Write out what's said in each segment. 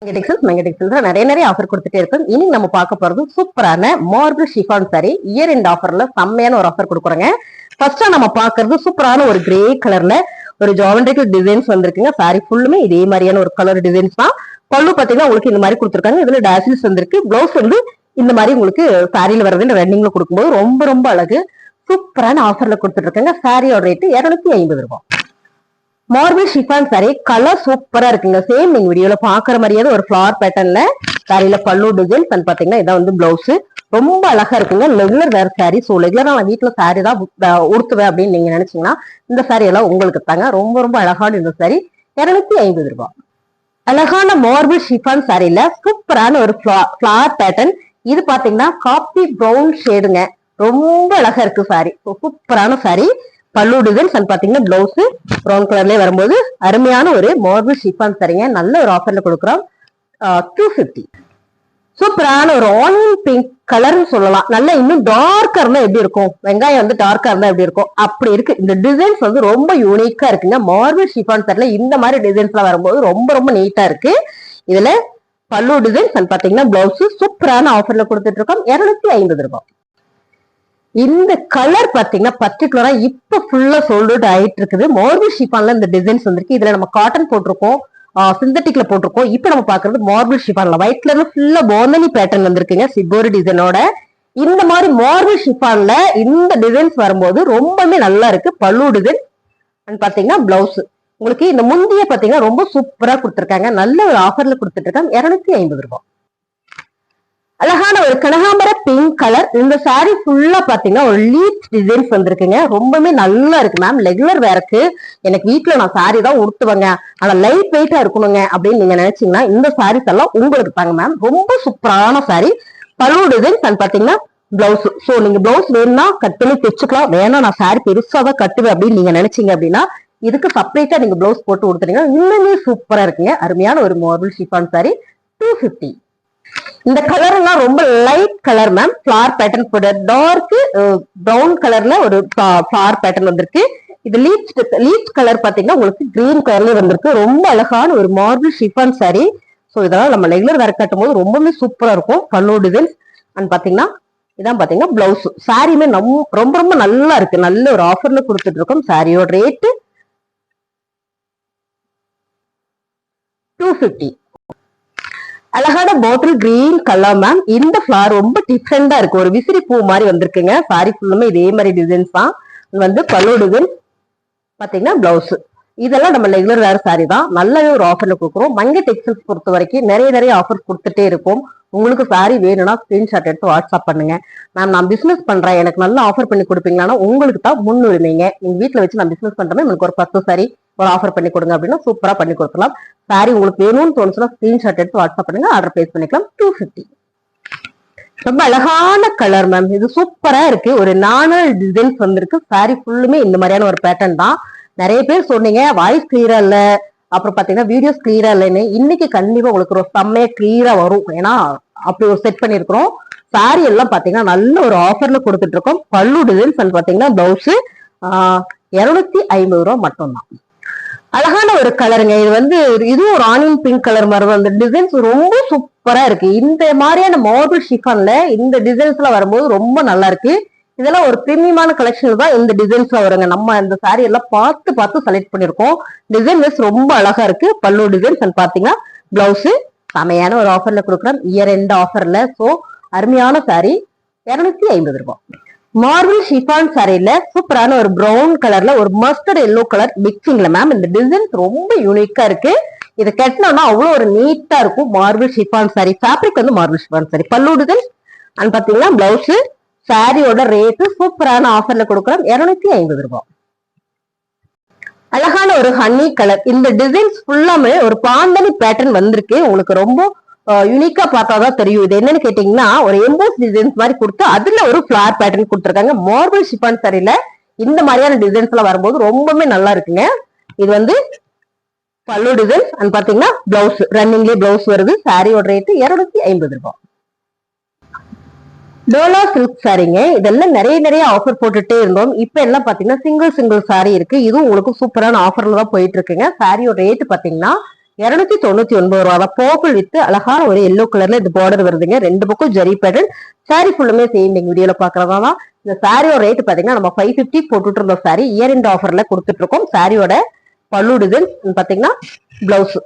நிறைய ஆஃபர் கொடுத்துட்டே இருக்கும். இனி நம்ம பார்க்க போறது சூப்பரான marble chiffon sorry year end ஆஃபர்ல செம்மையான ஒரு ஆஃபர் கொடுக்குறோங்க. ஃபர்ஸ்டா நம்ம பாக்குறது சூப்பரான ஒரு கிரே கலர்ல ஒரு ஜாமெட்ரிக்கல் டிசைன்ஸ் வந்திருக்குங்க. சாரி ஃபுல்லுமே இதே மாதிரியான ஒரு கலர் டிசைன்ஸ் தான். பல்லு பாத்தீங்கன்னா உங்களுக்கு இந்த மாதிரி கொடுத்துருக்காங்க. இதுல டாசில்ஸ் வந்திருக்கு. பிளவுஸ் வந்து இந்த மாதிரி உங்களுக்கு சாரியில வர்றது ரன்னிங்ல கொடுக்கும்போது ரொம்ப ரொம்ப அழகு. சூப்பரான ஆஃபர்ல கொடுத்துட்டு இருக்காங்க. சாரியோட ரேட்டு 250 ரூபாய். மார்பிள் ஷிஃபான் சாரி கலர் சூப்பரா இருக்குங்க. சேம் நீங்க வீடியோல பாக்குற மாதிரியாவது ஒரு ஃபிளவர் பேட்டர்ன்ல சாரியில பல்லு டிசைன்ஸ் அண்ட் பாத்தீங்கன்னா இதான் வந்து பிளவுஸ் ரொம்ப அழகா இருக்குங்க. ரெகுலர் வேற சாரி. ஸோ ரெகுலரா நான் வீட்டுல சாரி தான் உடுத்துவேன் அப்படின்னு நீங்க நினைச்சீங்கன்னா இந்த சாரி எல்லாம் உங்களுக்கு தாங்க. ரொம்ப ரொம்ப அழகான இந்த சாரி 250 ரூபாய். அழகான மார்பிள் ஷிஃபான் சாரியில சூப்பரான ஒரு ஃபிளவர் பேட்டர்ன். இது பாத்தீங்கன்னா காபி ப்ரௌன் ஷேடுங்க. ரொம்ப அழகா இருக்கு சாரி. சூப்பரான சாரி. பல்லு டிசைன்ஸ் அண்ட் பாத்தீங்கன்னா பிளவுஸ் ப்ரௌன் கலர்லயே வரும்போது அருமையான ஒரு மார்பிள் ஷிஃபான் சாரிங்க. நல்ல ஒரு ஆஃபர்ல கொடுக்குறோம். 250. சூப்பரான ஒரு ஆனியன் பிங்க் கலர்னு சொல்லலாம். நல்ல இன்னும் டார்க்கா இருந்தா எப்படி இருக்கும், வெங்காயம் வந்து டார்க்கா இருந்தா எப்படி இருக்கும் அப்படி இருக்கு. இந்த டிசைன்ஸ் வந்து ரொம்ப யூனிக்கா இருக்குங்க. மார்பிள் ஷிஃபான் சாரில இந்த மாதிரி டிசைன்ஸ் எல்லாம் வரும்போது ரொம்ப ரொம்ப நீட்டா இருக்கு. இதுல பல்லு டிசைன்ஸ் அண்ட் பாத்தீங்கன்னா பிளவுஸ் சூப்பரான ஆஃபர்ல கொடுத்துட்டு இருக்கோம். 250 ரூபாய். இந்த கலர் பாத்தீங்கன்னா பர்டிகுலரா இப்ப ஃபுல்லா சோல்ட் அவுட் ஆயிட்டு இருக்குது. மார்பிள் ஷிஃபான்ல இந்த டிசைன்ஸ் வந்திருக்கு. இதுல நம்ம காட்டன் போட்டிருக்கோம், சிந்தட்டிக்ல போட்டிருக்கோம். இப்ப நம்ம பாக்குறது மார்பிள் ஷிஃபான்ல ஒயிட் கலர்ல ஃபுல்லா போந்தனி பேட்டர்ன் வந்திருக்குங்க. சிப்போரி டிசைனோட இந்த மாதிரி மார்பிள் ஷிஃபான்ல இந்த டிசைன்ஸ் வரும்போது ரொம்பவே நல்லா இருக்கு. பல்லு டிசைன் அண்ட் பாத்தீங்கன்னா பிளவுஸ் உங்களுக்கு இந்த முந்திய பாத்தீங்கன்னா ரொம்ப சூப்பரா கொடுத்துருக்காங்க. நல்ல ஒரு ஆஃபர்ல கொடுத்துட்டு இருக்காங்க. 250 ரூபாய். அழகான ஒரு கனகாம்பர பிங்க் கலர். இந்த சாரி ஃபுல்லா பாத்தீங்கன்னா ஒரு லீப் டிசைன்ஸ் வந்திருக்குங்க. ரொம்பவே நல்லா இருக்கு மேம். ரெகுலர் வேருக்கு எனக்கு வீட்டுல நான் சாரி தான் உடுத்துவேங்க, ஆனா லைட் வெயிட்டா இருக்கணுங்க அப்படின்னு நீங்க நினைச்சீங்கன்னா இந்த சாரீஸ் எல்லாம் உங்களுக்கு தாங்க மேம். ரொம்ப சூப்பரான சாரி. பல்லு டிசைன்ஸ் அண்ட் பாத்தீங்கன்னா பிளவுஸ். சோ நீங்க பிளவுஸ் வேணும்னா கட் பண்ணி தைச்சுக்கலாம். வேணா நான் சாரி பெருசா தான் கட்டுவேன் அப்படின்னு நீங்க நினைச்சீங்க அப்படின்னா இதுக்கு செப்பரேட்டா நீங்க பிளவுஸ் போட்டு கொடுத்துட்டீங்கன்னா இன்னுமே சூப்பரா இருக்குங்க. அருமையான ஒரு மார்பிள் ஷிஃபான் சாரி 250. இந்த கலர் எல்லாம் ரொம்ப light colour ma'am. Flower pattern போட டார்க் ப்ரௌன் கலர்ல ஒரு ஃபிளவர் பேட்டர்ன் வந்திருக்கு. இது லீச் கலர் பாத்தீங்கன்னா உங்களுக்கு கிரீன் கலர்ல வந்திருக்கு. ரொம்ப அழகான ஒரு மார்பிள் ஷிஃபான் சாரி. ஸோ இதெல்லாம் நம்ம ரெகுலர் வேர் கட்டும் போது ரொம்பவே சூப்பரா இருக்கும். பல்லு டிசைன்ஸ் அண்ட் பாத்தீங்கன்னா இதான் பாத்தீங்கன்னா பிளவுஸ். சாரியுமே ரொம்ப ரொம்ப நல்லா இருக்கு. நல்ல ஒரு ஆஃபர்ல கொடுத்துட்டு இருக்கோம். சாரியோட ரேட்டு 250. அழகான பாட்டில் கிரீன் கலர் மேம். இந்த ஃபிளவர் ரொம்ப டிஃப்ரெண்டா இருக்கு. ஒரு விசிறி பூ மாதிரி வந்திருக்குங்க. சாரி ஃபுல்லுமே இதே மாதிரி டிசைன்ஸ் தான் வந்து பல்லு டிசைன் பாத்தீங்கன்னா பிளவுஸ். இதெல்லாம் நம்ம ரெகுலர் வேற சாரி தான். நல்ல ஒரு ஆஃபர்ல கொடுக்குறோம். மங்கை டெக்ஸ்டைல்ஸ் பொறுத்த வரைக்கும் நிறைய ஆஃபர் கொடுத்துட்டே இருக்கும். உங்களுக்கு சாரி வேணும்னா ஸ்கிரீன்ஷாட் எடுத்து வாட்ஸ்அப் பண்ணுங்க. மேம் நான் பிசினஸ் பண்றேன், எனக்கு நல்ல ஆஃபர் பண்ணி கொடுப்பீங்களா, உங்களுக்கு தான் முன்னுரிமைங்க. நீங்க வீட்டுல வச்சு நான் பிசினஸ் பண்றேன், எனக்கு ஒரு 10 சாரி ஒரு ஆஃபர் பண்ணி கொடுங்க அப்படின்னா சூப்பரா பண்ணி கொடுக்கலாம். சாரி உங்களுக்கு வேணும்னு தோணுச்சுன்னா ஸ்கிரீன்ஷாட் எடுத்து வாட்ஸ்அப் பண்ணுங்க. ஆர்டர் பிளேஸ் பண்ணிக்கலாம். 250. ரொம்ப அழகான கலர் மேம். இது சூப்பரா இருக்கு. ஒரு நானல் டிசைன்ஸ் வந்திருக்கு. சாரி ஃபுல்லுமே இந்த மாதிரியான ஒரு பேட்டர்ன் தான். நிறைய பேர் சொன்னீங்க வாய்ஸ் கிளியரா இல்ல, அப்புறம் பாத்தீங்கன்னா வீடியோஸ் கிளியரா இல்லைன்னு. இன்னைக்கு கண்டிப்பா உங்களுக்கு ஒரு செம்மையா கிளியரா வரும். ஏன்னா அப்படி ஒரு செட் பண்ணிருக்கிறோம். சாரி எல்லாம் பாத்தீங்கன்னா நல்ல ஒரு ஆஃபர்ல கொடுத்துட்டு இருக்கோம். பல்லு டிசைன்ஸ் பாத்தீங்கன்னா பிளவுஸ் 250 ரூபாய் மட்டும்தான். அழகான ஒரு கலருங்க. இது வந்து இதுவும் ஒரு ஆனியன் பிங்க் கலர் மாதிரி தான். இந்த டிசைன்ஸ் ரொம்ப சூப்பரா இருக்கு. இந்த மாதிரியான மார்பிள் ஷிஃபான்ல இந்த டிசைன்ஸ் எல்லாம் வரும்போது ரொம்ப நல்லா இருக்கு. இதெல்லாம் ஒரு பிரீமியமான கலெக்ஷன் தான். இந்த டிசைன்ஸ் வருங்க. நம்ம இந்த சாரி எல்லாம் பார்த்து செலக்ட் பண்ணிருக்கோம். டிசைன் ரொம்ப அழகா இருக்கு. பல்லு டிசைன்ஸ் பாத்தீங்கன்னா பிளவுஸ் செமையான ஒரு ஆஃபர்ல கொடுக்குறோம். இயர் எண்ட் ஆஃபர்ல. சோ அருமையான சாரி 250 ரூபாய். மார்பிள் ஷிஃபான் சாரியில சூப்பரான ஒரு ப்ரௌன் கலர்ல ஒரு மஸ்டர்ட் எல்லோ கலர் மிக்சிங்ல மேம். இந்த டிசைன்ஸ் ரொம்ப யூனிக்கா இருக்கு. இதை கட்டினோம்னா அவ்வளவு ஒரு நீட்டா இருக்கும். Marble chiffon sorry. ஃபேப்ரிக் வந்து மார்பிள் ஷிஃபான் சாரி. பல்லு டிசைன்ஸ் அண்ட் பாத்தீங்கன்னா பிளவுஸ். சாரியோட ரேட்டு சூப்பரான ஆஃபர்ல கொடுக்குறோம். 250 ரூபாய். அழகான ஒரு ஹனி கலர். இந்த டிசைன்ஸ் ஃபுல்லாமே ஒரு பாந்தனி பேட்டர்ன் வந்திருக்கு. உங்களுக்கு ரொம்ப யூனிக்கா பார்த்தாதான் தெரியும். இது என்னன்னு கேட்டீங்கன்னா ஒரு எம்போஸ் டிசைன்ஸ் மாதிரி கொடுத்து அதுல ஒரு ஃபிளவர் பேட்டர்ன் கொடுத்துருக்காங்க. மார்பிள் ஷிஃபான் சாரியில இந்த மாதிரியான டிசைன்ஸ் எல்லாம் வரும்போது ரொம்பவே நல்லா இருக்குங்க. இது வந்து பல்லு டிசைன்ஸ் அண்ட் பாத்தீங்கன்னா பிளவுஸ் ரன்னிங்லயே பிளவுஸ் வருது. சாரியோட ரேட்டு 250 ரூபாய். டோலா சில்க் சாரிங்க. இதெல்லாம் நிறைய ஆஃபர் போட்டுட்டே இருந்தோம். இப்ப எல்லாம் பாத்தீங்கன்னா சிங்கிள் சாரி இருக்கு. இதுவும் உங்களுக்கு சூப்பரான ஆஃபர்ல தான் போயிட்டு இருக்குங்க. சாரியோட ரேட்டு பாத்தீங்கன்னா 299 ரூபா தான். பர்பிள் வித் அழகான ஒரு எல்லோ கலர்ல இந்த பார்டர் வருதுங்க. ரெண்டு பக்கம் ஜரி பேட்டர்ன். சாரி ஃபுல்லுமே சேம். நீங்க வீடியோல பாக்குறதா தான். இந்த சாரியோட ரேட் பாத்தீங்கன்னா நம்ம 550 போட்டுட்டு இருந்த சாரி இயர் எண்ட் ஆஃபர்ல கொடுத்துட்டு இருக்கோம். சாரியோட பல்லு டிசைன் பாத்தீங்கன்னா பிளவுஸ்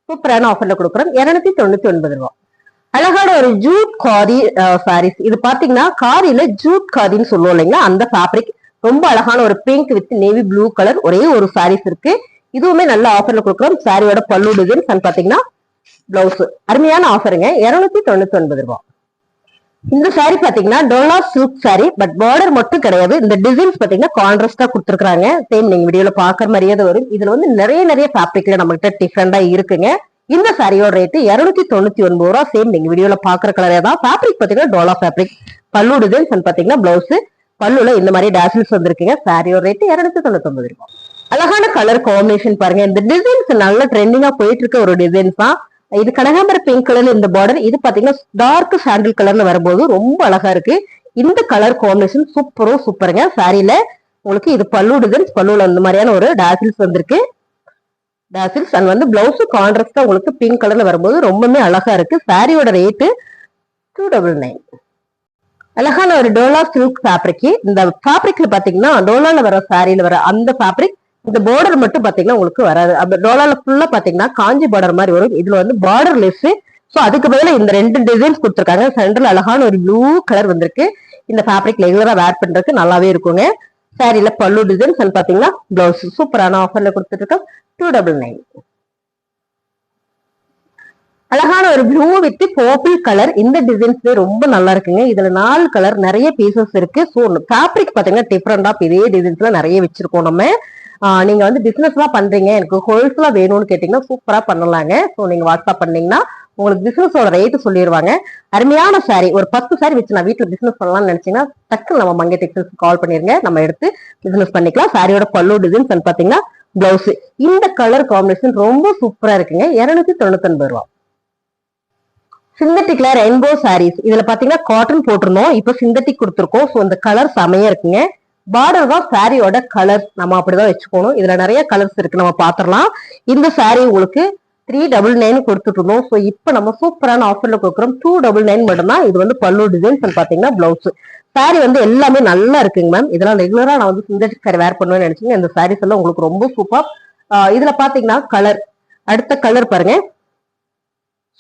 சூப்பரான ஆஃபர்ல கொடுக்குறோம். 299 ரூபா. அழகான ஒரு ஜூட் காதி சாரீஸ். இது பாத்தீங்கன்னா காதியில ஜூட் காதின்னு சொல்லுவோம் இல்லைங்களா, அந்த ஃபேப்ரிக். ரொம்ப அழகான ஒரு pink with navy blue colour ஒரே ஒரு சாரீஸ் இருக்கு. இதுவுமே நல்ல ஆஃபர்ல கொடுக்குறோம். சாரியோட பல்லு டிசைன் பாத்தீங்கன்னா பிளவுஸ். அருமையான ஆஃபருங்க. 299 ரூபாய். இந்த சாரி பாத்தீங்கன்னா Dola silk sorry. But border மட்டும் கிடையாது. இந்த டிசைன்ஸ் பாத்தீங்கன்னா கான்ட்ராஸ்டா கொடுத்துருக்காங்க. சேம் நீங்க வீடியோல பாக்குற மாதிரியே வரும். இதுல வந்து நிறைய ஃபேப்ரிக்ல நம்ம கிட்ட டிஃபரெண்டா இருக்குங்க. இந்த சாரியோட ரேட் 299 ரூபா. சேம் நீங்க வீடியோல பாக்குற கலரே தான். ஃபேப்ரிக் பாத்தீங்கன்னா டோலா ஃபேப்ரிக். பல்லு டிசைன்ஸ் பாத்தீங்கன்னா பிளவுஸ். பல்லுல இந்த மாதிரி டாசில்ஸ் வந்திருக்குங்க. சாரியோட ரேட் 299 ரூபாய். அழகான கலர் காம்பினேஷன் பாருங்க. இந்த டிசைன்ஸ் நல்ல ட்ரெண்டிங்கா போயிட்டு இருக்க ஒரு டிசைன்ஸ் தான். இது கனகாம்பர பிங்க் கலர்ல இந்த பார்டர். இது பாத்தீங்கன்னா டார்க் சாண்டில் கலர்ல வரும்போது ரொம்ப அழகா இருக்கு. இந்த கலர் காம்பினேஷன் சூப்பருங்க. சாரியில உங்களுக்கு இது பல்லு டிசைன்ஸ். பல்லுல இந்த மாதிரியான ஒரு டாசில்ஸ் வந்திருக்கு. டாசில்ஸ் அண்ட் வந்து பிளவுஸ் கான்ட்ராஸ்டா உங்களுக்கு பிங்க் கலர்ல வரும்போது ரொம்பவே அழகா இருக்கு. சாரியோட ரேட்டு 299. அழகான ஒரு டோலா சில்க் ஃபேப்ரிக். இந்த ஃபேப்ரிக்ல பாத்தீங்கன்னா டோலால வர சாரியில வர அந்த ஃபேப்ரிக். இந்த பார்டர் மட்டும் பாத்தீங்கன்னா உங்களுக்கு வராது. அந்த டோலால ஃபுல்லா பாத்தீங்கன்னா காஞ்சி பார்டர் மாதிரி வரும். இதுல வந்து பார்டர் லெஸ். சோ அதுக்கு பதிலா இந்த ரெண்டு டிசைன்ஸ் கொடுத்துருக்காங்க. சென்டர்ல அழகான ஒரு ப்ளூ கலர் வந்திருக்கு. இந்த ஃபேப்ரிக் ரெகுலரா வேர் பண்றதுக்கு நல்லாவே இருக்குங்க. சாரியில பல்லு டிசைன்ஸ் பாத்தீங்கன்னா பிளவுஸ் சூப்பரான ஆஃபர்ல கொடுத்துட்டு இருக்கோம். 299. அழகான ஒரு ப்ளூ வித் பர்பிள் கலர். இந்த டிசைன்ஸ் ரொம்ப நல்லா இருக்குங்க. இதுல 4 கலர் நிறைய பீசஸ் இருக்கு. ஸோ ஃபேப்ரிக் பாத்தீங்கன்னா டிஃப்ரெண்டா இதே டிசைன்ஸ்ல நிறைய வச்சிருக்கோம் நம்ம. நீங்க வந்து பிசினஸ் எல்லாம் பண்றீங்க, எனக்கு ஹோல்சேலா வேணும்னு கேட்டீங்கன்னா சூப்பரா பண்ணலாங்க. ஸோ நீங்க வாட்ஸ்அப் பண்ணீங்கன்னா உங்களுக்கு பிசினஸோட ரேட்டு சொல்லிடுவாங்க. அருமையான சாரி. ஒரு 10 சாரி வச்சு நான் வீட்டுல பிசினஸ் பண்ணலாம்னு நினைச்சீங்கன்னா டக்குன்னு நம்ம மங்கை டெக்ஸ்டைல்ஸ் கால் பண்ணிருங்க. நம்ம எடுத்து பிசினஸ் பண்ணிக்கலாம். சாரியோட பல்லு டிசைன்ஸ் பாத்தீங்கன்னா பிளவுஸ். இந்த கலர் காம்பினேஷன் ரொம்ப சூப்பரா இருக்குங்க. 299 ரூபா. சிந்தட்டிக்ல ரெயின்போ சாரீஸ். இதுல பாத்தீங்கன்னா காட்டன் போட்டிருந்தோம், இப்ப சிந்தட்டிக் கொடுத்துருக்கோம். சோ இந்த கலர் செமையா இருக்குங்க. பார்டர் தான் சாரியோட கலர். நம்ம அப்படிதான் வச்சுக்கணும். இதுல நிறைய கலர்ஸ் இருக்கு, நம்ம பாத்திரலாம். இந்த சாரி உங்களுக்கு 399 கொடுத்துட்டு இருந்தோம். சோ இப்ப நம்ம சூப்பரான ஆஃபர்ல கொடுக்குறோம். 299 மட்டும்தான். இது வந்து பல்லு டிசைன்ஸ் பாத்தீங்கன்னா பிளவுஸ். சாரி வந்து எல்லாமே நல்லா இருக்குங்க மேம். இதெல்லாம் ரெகுலரா நான் வந்து சிந்தட்டிக் சாரி வேர் பண்ணுவேன்னு நினைச்சீங்க. இந்த சாரீஸ் எல்லாம் உங்களுக்கு ரொம்ப சூப்பர். இதுல பாத்தீங்கன்னா கலர், அடுத்த கலர் பாருங்க,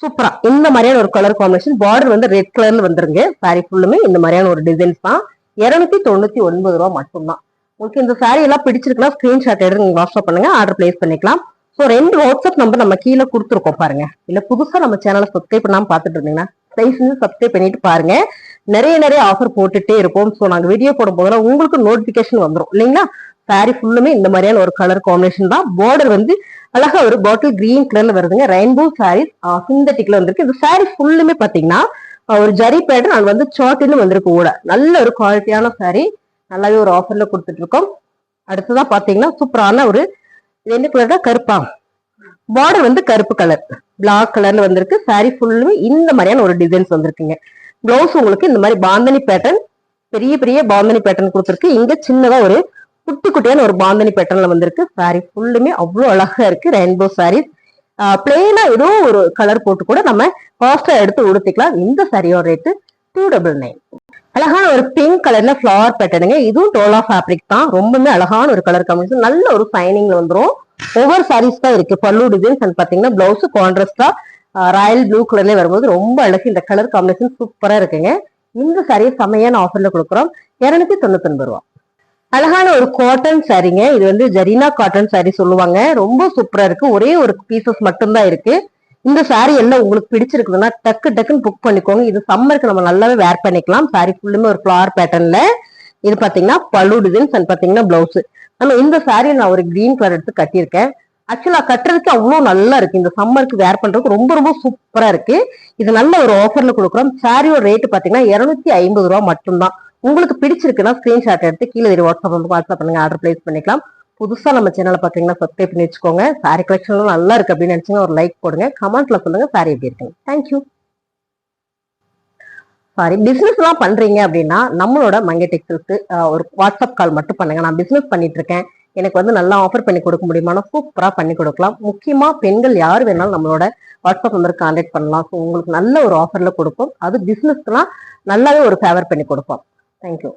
சூப்பரா இந்த மாதிரியான ஒரு கலர் காம்பினேஷன். பார்டர் வந்து ரெட் கலர்ல வந்துருங்க. சாரி ஃபுல்லுமே இந்த மாதிரியான ஒரு டிசைன்ஸ் தான். 299 ரூபா மட்டும்தான். உங்களுக்கு இந்த சாரி எல்லாம் பிடிச்சிருக்குன்னா ஸ்கிரீன்ஷாட் எடுத்து நீங்க வாட்ஸ்அப் பண்ணுங்க, ஆர்டர் பிளேஸ் பண்ணிக்கலாம். ஸோ 2 வாட்ஸ்அப் நம்பர் நம்ம கீழே கொடுத்துருக்கோம் பாருங்க. இல்ல புதுசா நம்ம சேனலை சப்ஸ்கிரைப் பண்ணாம பாத்துட்டு இருந்தீங்கன்னா தயவு சப்ஸ்கிரைப் பண்ணிட்டு பாருங்க. நிறைய ஆஃபர் போட்டுட்டே இருப்போம். ஸோ நாங்க வீடியோ போடும் போதெல்லாம் உங்களுக்கு நோட்டிபிகேஷன் வந்துடும் இல்லைங்களா. சாரி ஃபுல்லுமே இந்த மாதிரியான ஒரு கலர் காம்பினேஷன் தான். பார்டர் வந்து அழகா ஒரு பாட்டில் கிரீன் கலர்ல வருதுங்க. ரெயின்போ சாரீஸ் சிந்தட்டிக்ல வந்திருக்கு. இந்த சாரி ஃபுல்லுமே பாத்தீங்கன்னா ஒரு ஜரி பேட்டர்ன் அது வந்து சாட்டின்னு வந்திருக்கு. கூட நல்ல ஒரு குவாலிட்டியான சாரி. நல்லாவே ஒரு ஆஃபர்ல கொடுத்துட்டு இருக்கோம். அடுத்ததான் பாத்தீங்கன்னா சூப்பரான ஒரு என்ன கலர் தான், கருப்பா. பார்டர் வந்து கருப்பு கலர் பிளாக் கலர்ல வந்திருக்கு. சாரி ஃபுல்லுமே இந்த மாதிரியான ஒரு டிசைன்ஸ் வந்திருக்குங்க. பிளவுஸ் உங்களுக்கு இந்த மாதிரி பாந்தனி பேட்டர்ன், பெரிய பாந்தனி பேட்டர்ன் கொடுத்துருக்கு. இங்க சின்னதா ஒரு குட்டியான ஒரு பாந்தனி பேட்டர்ன்ல வந்திருக்கு. சாரி ஃபுல்லுமே அவ்வளவு அழகா இருக்கு. ரெயின்போ சாரீஸ். பிளெயினா ஏதோ ஒரு கலர் போட்டு கூட நம்ம காஸ்டா எடுத்து உடுத்திக்கலாம். இந்த சாரியோட ரேட்டு 299. அழகான ஒரு பிங்க் கலர்ல ஃபிளவர் பேட்டர்னுங்க. இதுவும் டோலா ஃபேப்ரிக் தான். ரொம்பவே அழகான ஒரு கலர் காம்பினேஷன். நல்ல ஒரு சைனிங்ல வந்துரும். ஒவ்வொரு சாரீஸ் தான் இருக்கு. பல்லு டிசைன்ஸ் பாத்தீங்கன்னா பிளவுஸ் கான்ட்ராஸ்டா ராயல் ப்ளூ கலர்ல வரும்போது ரொம்ப அழகு. இந்த கலர் காம்பினேஷன் சூப்பரா இருக்குங்க. இந்த சாரியை செமையான ஆஃபர்ல கொடுக்குறோம். 299 ரூபா. அழகான ஒரு காட்டன் சாரிங்க. இது வந்து ஜரீனா காட்டன் சாரி சொல்லுவாங்க. ரொம்ப சூப்பரா இருக்கு. ஒரே ஒரு பீசஸ் மட்டும்தான் இருக்கு. இந்த சாரி எல்லாம் உங்களுக்கு பிடிச்சிருக்குதுன்னா டக்குன்னு புக் பண்ணிக்கோங்க. இது சம்மருக்கு நம்ம நல்லாவே வேர் பண்ணிக்கலாம். சாரி ஃபுல்லுமே ஒரு ஃபிளவர் பேட்டர்ன்ல. இது பாத்தீங்கன்னா பல்லு டிசைன்ஸ் அண்ட் பாத்தீங்கன்னா பிளவுஸ். நம்ம இந்த சாரியை நான் ஒரு கிரீன் கலர் எடுத்து கட்டியிருக்கேன். ஆக்சுவலா கட்டுறதுக்கு அவ்வளவு நல்லா இருக்கு. இந்த சம்மருக்கு வேர் பண்றதுக்கு ரொம்ப சூப்பரா இருக்கு. இது நல்ல ஒரு ஆஃபர்ல கொடுக்குறோம். சாரியோட ரேட் பாத்தீங்கன்னா 250 ரூபா மட்டும்தான். உங்களுக்கு பிடிச்சிருக்குன்னா ஸ்கிரீன்ஷாட் எடுத்து கீழே வாட்ஸ்அப் பண்ணுங்க, ஆர்டர் பிளேஸ் பண்ணிக்கலாம். புதுசா நம்ம சேனலை பாத்தீங்கன்னா சப்ஸ்கிரைப் பண்ணி வச்சுக்கோங்க. சாரி கலெக்ஷன் நல்லா இருக்கு அப்படின்னு நினைச்சீங்கன்னா ஒரு லைக் போடுங்க. கமெண்ட்ல சொல்லுங்க சாரி எப்படி இருக்குங்க. தேங்க்யூ. சாரி பிசினஸ் எல்லாம் பண்றீங்க அப்படின்னா நம்மளோட மங்கை டெக்ஸ்டைல்ஸ் ஒரு வாட்ஸ்அப் கால் மட்டும் பண்ணுங்க. நான் பிசினஸ் பண்ணிட்டு இருக்கேன், எனக்கு வந்து நல்லா ஆஃபர் பண்ணி கொடுக்க முடியுமானா சூப்பரா பண்ணி கொடுக்கலாம். முக்கியமா பெண்கள் யார் வேணாலும் நம்மளோட வாட்ஸ்அப் நம்பர் கான்டாக்ட் பண்ணலாம். ஸோ உங்களுக்கு நல்ல ஒரு ஆஃபர்ல கொடுப்போம். அது பிசினஸ்க்குலாம் நல்லாவே ஒரு ஃபேவர் பண்ணி கொடுப்போம். தேங்க்யூ.